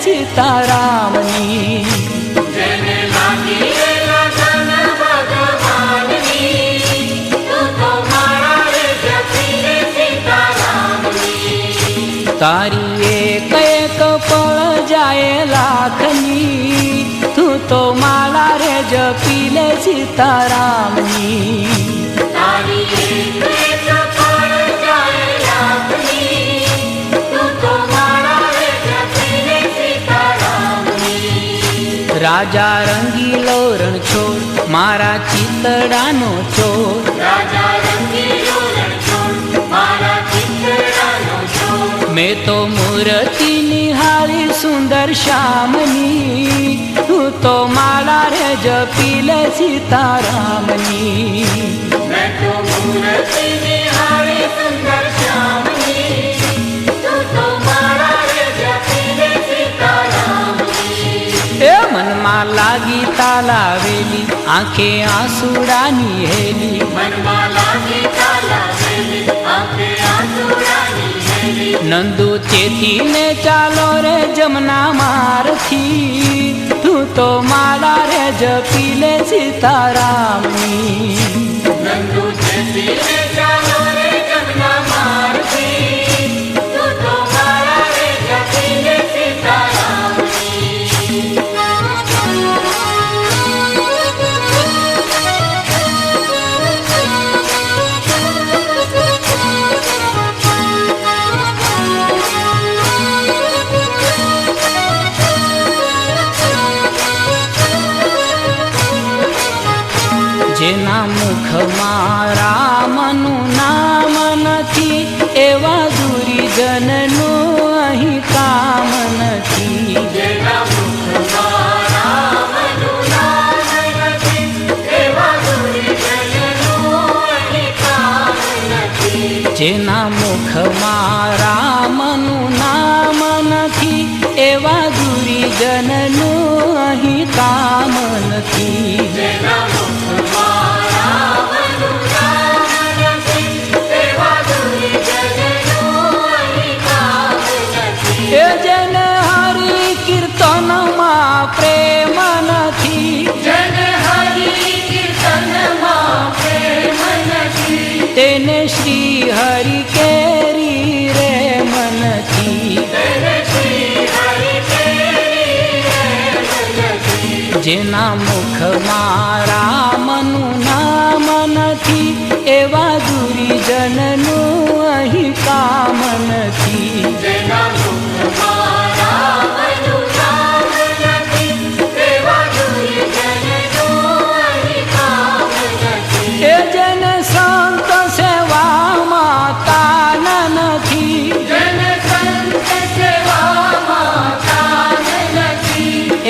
સીતારામની. તારી એક એક પળ જાય લાખની, તું તો માળા રે જપી લે સીતારામની. રાજા રંગીલો રણછોડ મારા ચિતડાનો ચોર, મેં તો મૂર્તિ નિહાળી સુંદર શ્યામની, તું તો માળા રે જપી લે સીતારામની. એ મનમાં લાગી તાલાવેલી આંખે આંસુડાની હેલી, નંદુ ચેતી ને ચાલો રે જમના મારથી, તું તો માળા રે જપી લે સીતારામની. જેના મુખમાં રામનું નામ નથી, એવા દુર્જનનું અહીં કામ નથી. જેના મુખમાં રામનું નામ નથી, એવા દુર્જનનું અહીં કામ નથી. જેના મુખમાં રામનું નામ નથી, એવા દુર્જનનું અહીં કામ નથી. એ જેને હરિ કીર્તનમાં પ્રેમ નથી, તેને શ્રી હરિ કેરી રે મનથી. જેના મુખમાં રામનું નામ નથી, એવા દુર્જનનું અહીં કામ નથી. એ જેને સંત સેવામાં તાન નથી,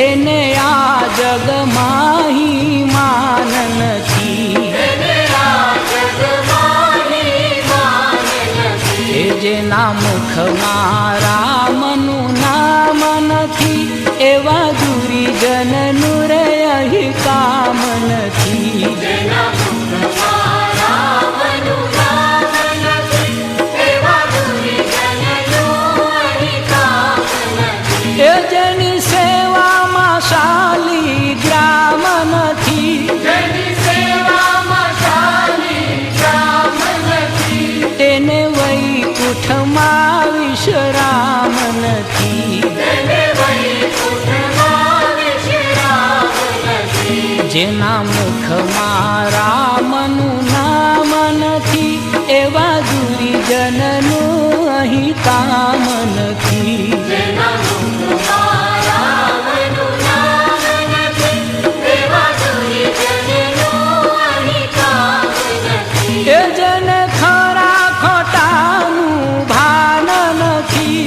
એને આ જગમાં માન નથી. એ જેના મુખમાં રામનું નામ નથી, એવા દુર્જનનું રે અહીં કામ નથી. એ જેની સેવામાં શાલિગ્રામ નથી, તેને વૈકુંઠમાં વિશ્રામ નથી. જેના મુખમાં રામનું નામ નથી, એવા દુર્જનનું અહીં કામ નથી. એ જેને ખરા ખોટાનું ભાન નથી,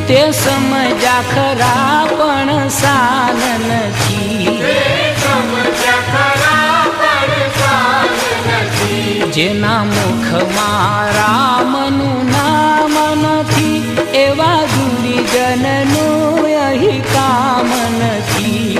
તે સમજા ખરા પણ સાન નથી. જેના મુખમાં રામનું નામ નથી, એવા દુર્જનનું અહીં કામ નથી.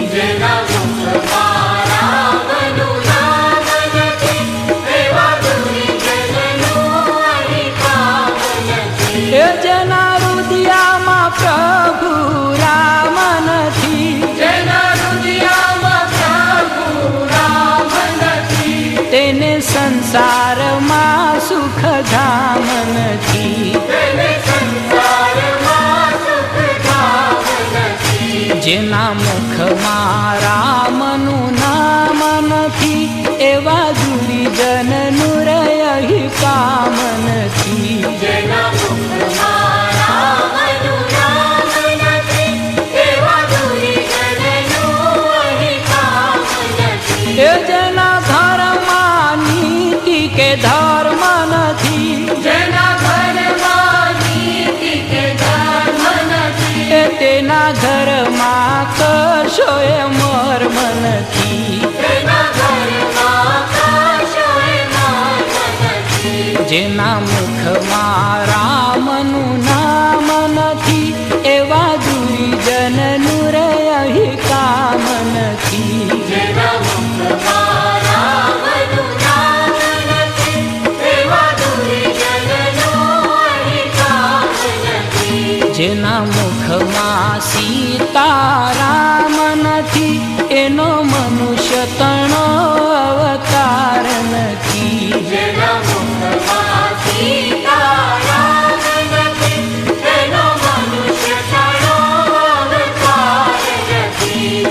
નામ નથી. જેના મુખમાં રામનું નામ નથી એવા દુર્જનનું રહી કામ નથી. એ જેના ઘરમાં નીતિ કે ધર્મ નથી, એ તેના ઘરમાં કશો એ મર્મ નથી. જેના મુખમાં રામનું નામ નથી એવા દુર્જનનું રહી કામ નથી. જેના મુખમાં સીતારામ નથી એનો મનુષ્ય તણો અવતાર નથી.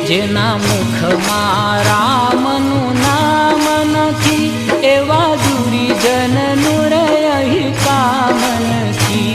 જેના મુખમાં રામનું નામ નથી એવા દુર્જનનું રહી કામ નથી.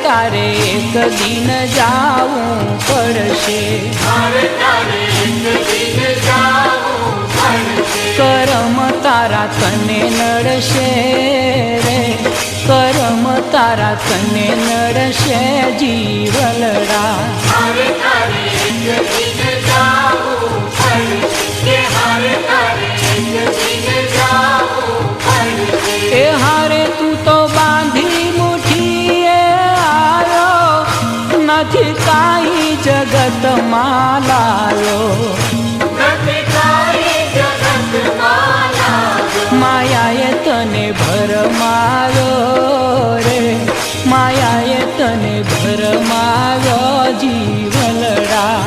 તારે એક દિન જાવું પડશે, કરમ તારા તને નડશે રે, કરમ તારા તને નડશે જીવલડા. એ હારે તું તો બાંધી નથી કાંઈ જગતમાં લાલો. માયાએ તને ભરમાયો રે, માયાએ તને ભરમાયો જીવલડા.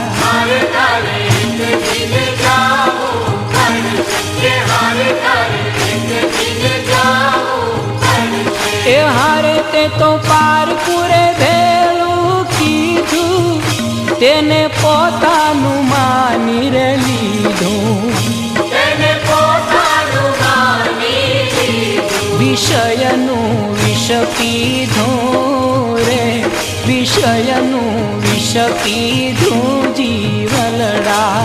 એ હારે તે તો પારપુરે તેને પોતાનું માની લીધું, વિષયનું વિષ પીધું રે, વિષયનું વિષ પીધું જીવલડા.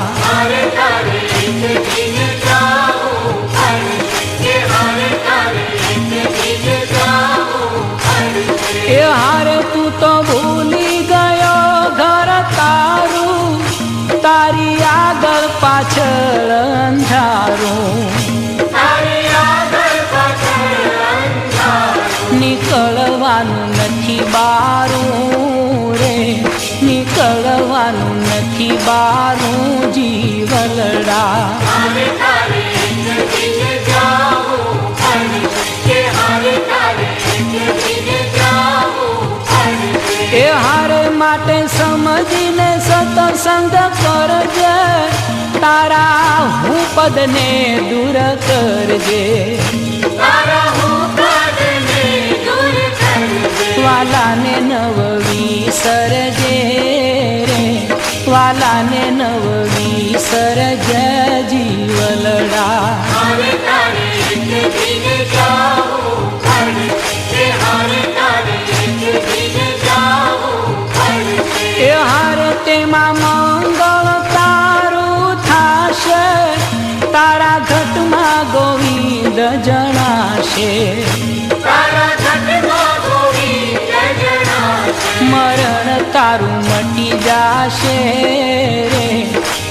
એ હારે તું તો ભૂલી ગયો ઘર તારું, તારી આગળ પાછળ અંધારું. નીકળવાનું નથી બારું રે, નીકળવાનું નથી બારું જીવલડા. એ હારે માટે સમજીને સત્સંગ કરજે, તારા હું પદને દૂર કરજે. વાલાને નવ વિસરજે રે, વાલાને નવ વિસરજે જીવલડા. એ હારે તેમાં મંગળ તારું થાશે, તારા ઘટમાં ગોવિંદ જણાશે. મરણ તારું મટી જાશે રે,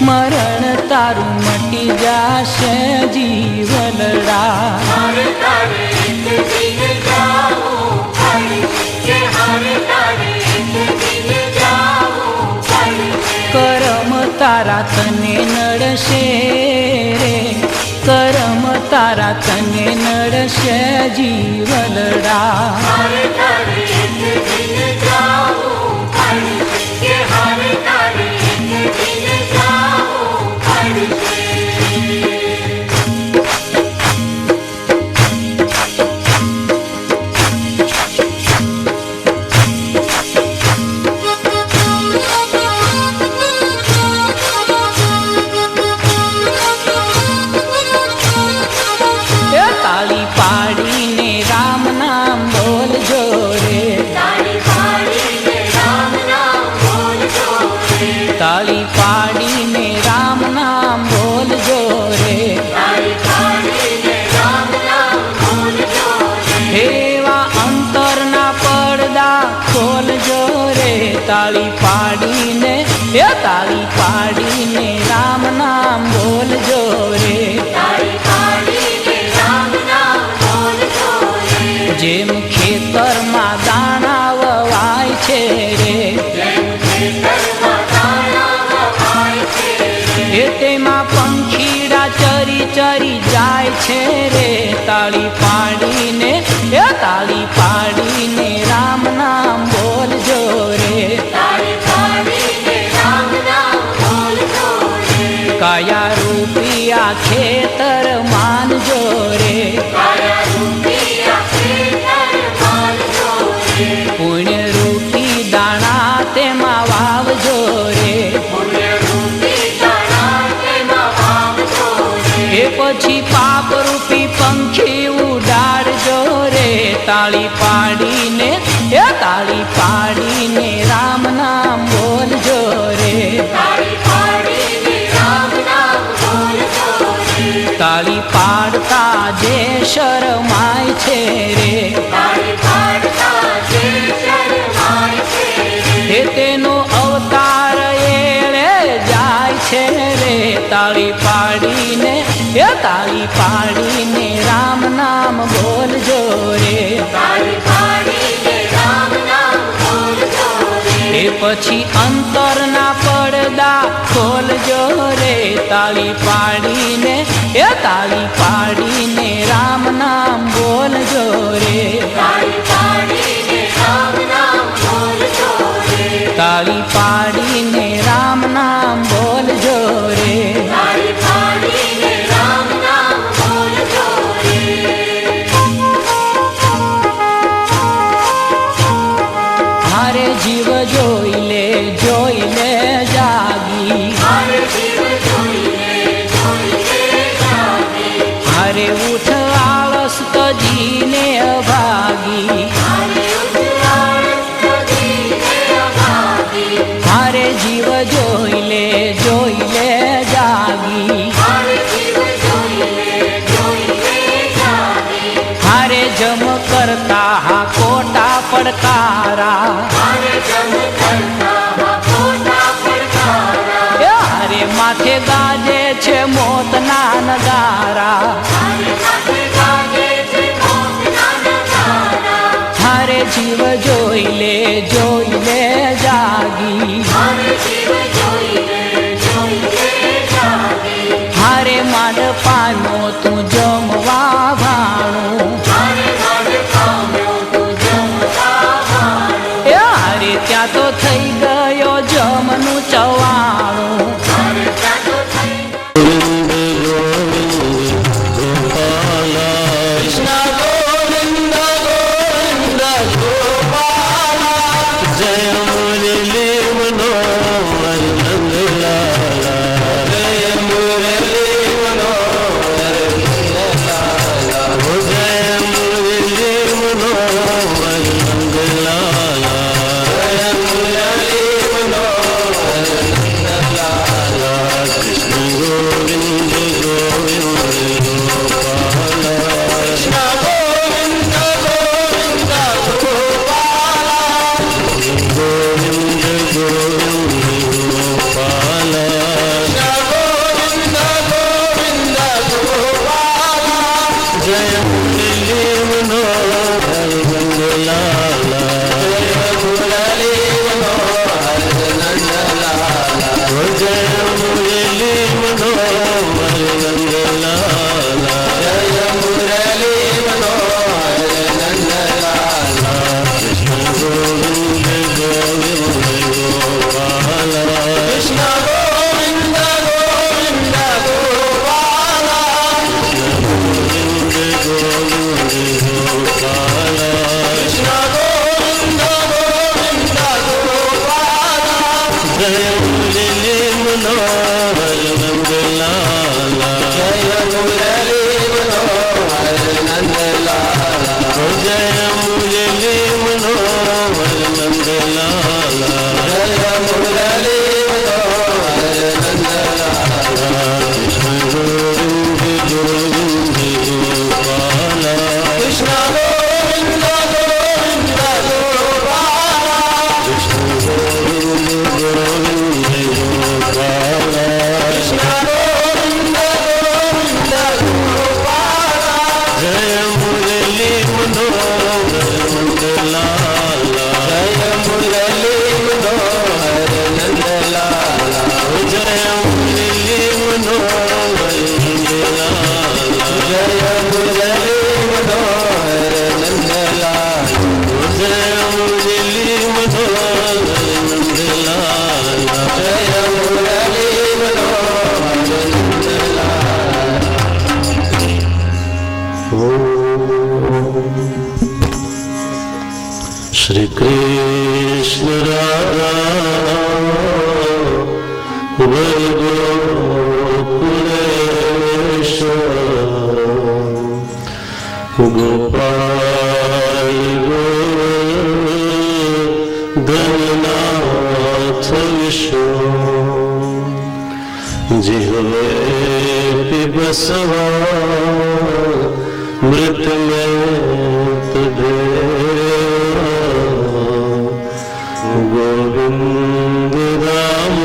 મરણ તારું મટી જાશે જીવલડા. કરમ તારા તને નડશે રે, કરમ તારા તને નડશે જીવલડા. તાળી પાડીને રામ નામ બોલજો રે, તાળી પાડીને રામ નામ બોલજો રે. એવા અંતરના પડદા ખોલજો રે, તાળી પાડીને રામ નામ બોલજો રે. જેમ ખેતરમાં દાણા વવાય છે રે, એ તેમાં પંખીડા ચરી ચરી જાય છે રે. તાળી પાડીને રામ નામ બોલજો રે. કાયા રૂપિયા ખેતર માનજો રે, પુણ્ય રૂપી દાણા તેમાં વાવજો રે. એ પછી પાપ રૂપી પંખી ઉડાડજો રે. તાળી પાડીને રામ નામ બોલજો રે. તાળી પાડતા જે શરમાય છે રે, એ તેનો અવતાર એળે જાય છે રે. તાળી પાડીને રામ નામ બોલજો રે. એ પછી અંતરના પડદા ખોલજો રે. તાળી પાડીને રામ નામ બોલજો રે. તાળી પાડીને રામ નામ બોલજો રે. હારે જીવ જોઈ લે જાગી, હારે ઉઠ આળસ તજીને અભાગી. હારે જીવ જોઈ લે જાગી, હારે જમ કરતા હા કોટા પડકારા. હારે માથે ગાજે છે મોતના નગારા. હારે જીવ જોઈ લે જાગી, હારે માંડપાનો તું જમવા ભાણું. હારે ત્યાં તો થઈ ગયો જમનું ચવાણું. Jai जय मुरली मनोहर नंदलाला, जय मुरली मनोहर नंदलाला, जय मुरली मनोहर नंदलाला, जय मुरली मनोहर नंदलाला, कृष्ण गोविंद गोविंद गोपाला, कृष्ण गोविंद गोविंद गोपाला, कृष्ण गोविंद गोविंद गोपाला, कृष्ण गोविंद गोविंद गोपाला, जय मुरली मनोहर नंदलाला, जय मुरली मनोहर नंदलाला, जय मुरली मनोहर नंदलाला, जय मुरली मनोहर नंदलाला, जय मुरली मनोहर नंदलाला, जय मुरली मनोहर नंदलाला। श्री कृष्ण राधा गोपाल धननाथ विष्णु जिह्वे पिबसवा मृत में गोविंद राम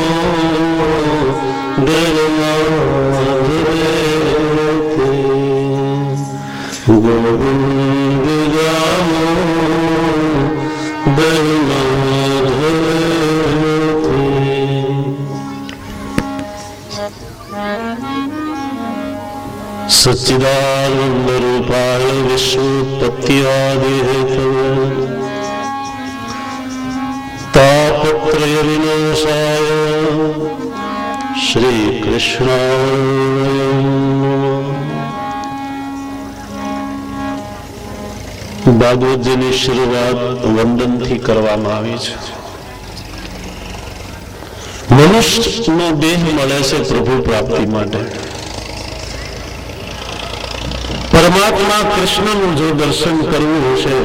गोविंद राम सच्चिदानंद रूपाय विश्वोत्पत्त्यादि हेतवे तापत्रय विनाशाय श्री कृष्णाय ભાગવતજીની શરૂઆત વંદનથી કરવામાં આવી છે. મનુષ્યનો દેહ મળે છે પ્રભુ પ્રાપ્તિ માટે. પરમાત્મા કૃષ્ણનું જો દર્શન કરવું હશે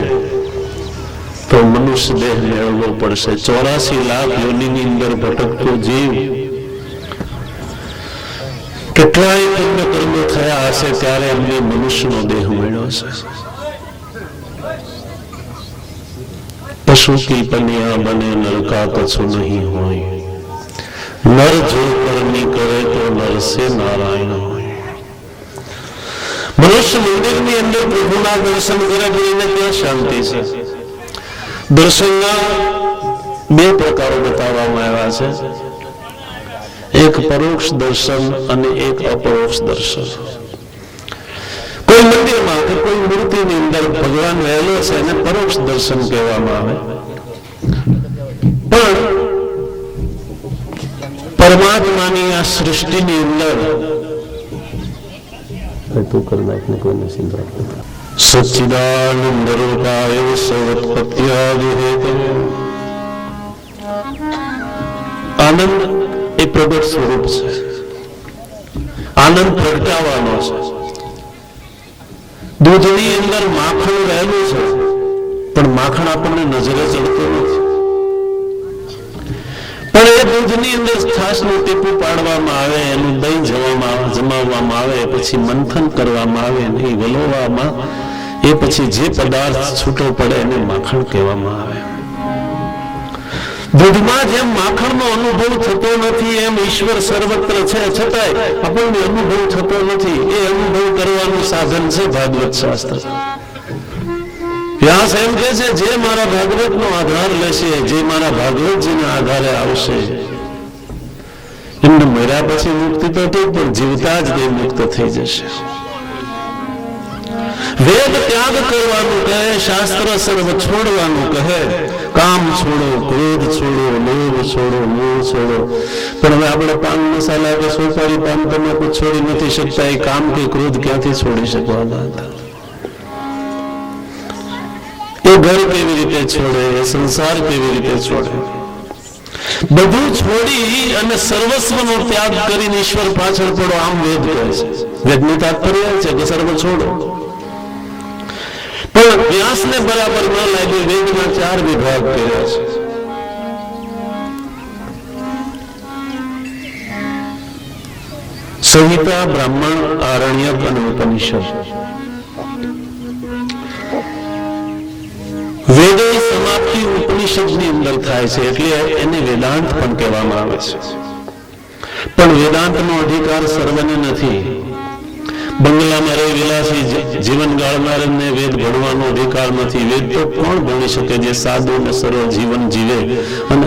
તો મનુષ્ય દેહ મેળવવો પડશે. 84 લાખ યોનિની અંદર ભટકતો જીવ કેટલાય પુણ્ય કર્મો થયા હશે ત્યારે એમને મનુષ્યનો દેહ મળ્યો છે. पशु की पनिया बने नर का कछु नहीं होय, नर जो करनी करे तो नर से नारायण होय. मनुष्य मंदिर अंदर प्रभुना दर्शन करे तो क्या शांति से. दर्शनना બે પ્રકારો બતાવવામાં આવ્યા છે. એક પરોક્ષ દર્શન અને એક અપરોક્ષ દર્શન. કોઈ મંદિરમાં કે કોઈ મૂર્તિની અંદર ભગવાન રહેલો છે એને પરોક્ષ દર્શન કહેવામાં આવે. પણ પરમાત્માની આ સૃષ્ટિની અંદર સચ્ચિદાનંદ રૂપાય સર્વોત્પત્ત્યાદિ હેતવે. આનંદ એ પ્રગટ સ્વરૂપ છે. આનંદ પ્રગટાવવાનો છે. દૂધની અંદર માખણ રહેલું છે પણ માખણ આપણને નજરે ચડતું નથી. પણ એ દૂધની અંદર છાશનું ટીપું પાડવામાં આવે, એનું દહીં જમાવવામાં આવે, પછી મંથન કરવામાં આવે, નહીં વલોવામાં, એ પછી જે પદાર્થ છૂટો પડે એને માખણ કહેવામાં આવે. દૂધમાં જેમ માખણનો અનુભવ થતો નથી એમ ઈશ્વર સર્વત્ર છે છતાંય આપણને અનુભવ થતો નથી. એ અનુભવ કરવાનું સાધન છે ભાગવત શાસ્ત્ર. વ્યાસ એમ કહે છે જે મારા ભાગવતનો આધાર લેશે, જે મારા ભાગવતજીના આધારે આવશે એમને મર્યા પછી મુક્તિ તો ઠીક પણ જીવતા જ તે મુક્ત થઈ જશે. વેદ ત્યાગ કરવાનું કહે, શાસ્ત્ર સર્વ છોડવાનું કહે. કામ છોડો, ક્રોધ છોડો, લોભ છોડો, મોહ છોડો. પણ હવે આપણે પાન મસાલા કે સોપારી પાન તમાકુ છોડી નથી શકતા. એ કામ કે ક્રોધ ક્યાંથી છોડી શકવાના હતા? એ ઘર કેવી રીતે છોડે, એ સંસાર કેવી રીતે છોડે? બધું છોડી અને સર્વસ્વનો ત્યાગ કરીને ઈશ્વર પાછળ પડો, આમ વેદ કહે છે. વેદનું તાત્પર્ય છે કે સર્વ છોડો. પણ વ્યાસને બરાબર ન લાગ્યું. વેદના 4 વિભાગ કર્યા છે. સંહિતા, બ્રાહ્મણ, આરણ્યક અને ઉપનિષદ. વેદો સમાપ્તિ ઉપનિષદની અંદર થાય છે, એટલે એને વેદાંત પણ કહેવામાં આવે છે. પણ વેદાંતનો અધિકાર સર્વને નથી. બંગલામાં રહી વિલાસી જીવન ગાળનારને વેદ ભણવાનો અધિકાર નથી. વેદ તો કોણ ભણી શકે જે સાદું અને સરળ જીવન જીવે અને